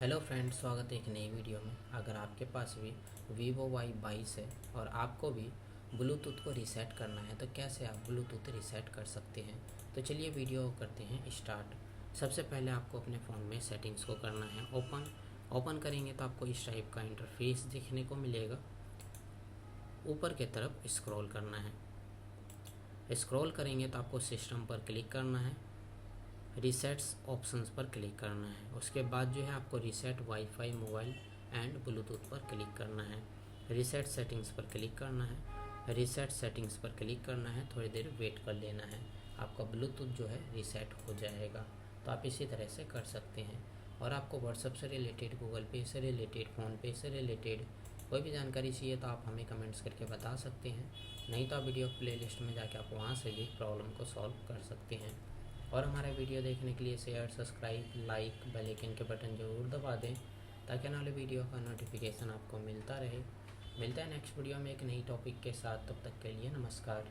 Hello friends, स्वागत है एक नई वीडियो में। अगर आपके पास भी Vivo Y22 है और आपको भी ब्लूटूथ को रीसेट करना है तो कैसे आप ब्लूटूथ रीसेट कर सकते हैं। तो चलिए वीडियो करते हैं स्टार्ट। सबसे पहले आपको अपने फ़ोन में सेटिंग्स को करना है ओपन करेंगे तो आपको इस टाइप का इंटरफेस देखने को मिलेगा। ऊपर की तरफ स्क्रॉल करना है। स्क्रॉल करेंगे तो आपको सिस्टम पर क्लिक करना है, रीसेट्स ऑप्शंस पर क्लिक करना है। उसके बाद जो है आपको reset wifi mobile and Bluetooth पर क्लिक करना है। रीसेट सेटिंग्स पर क्लिक करना है। रीसेट सेटिंग्स पर क्लिक करना है, थोड़ी देर वेट कर लेना है, आपका ब्लूटूथ जो है रीसेट हो जाएगा। तो आप इसी तरह से कर सकते हैं। और आपको व्हाट्सएप से रिलेटेड, गूगल पे से रिलेटेड, फ़ोनपे से रिलेटेड कोई भी जानकारी चाहिए तो आप हमें कमेंट्स करके बता सकते हैं। नहीं तो आप वीडियो प्लेलिस्ट में जाके आप वहाँ से भी प्रॉब्लम को सॉल्व कर सकते हैं। और हमारा वीडियो देखने के लिए share, subscribe, like, bell icon के बटन ज़रूर दबा दें ताकि आने वाले वीडियो का नोटिफिकेशन आपको मिलता रहे। मिलता है नेक्स्ट वीडियो में एक नई टॉपिक के साथ। तब तक के लिए नमस्कार।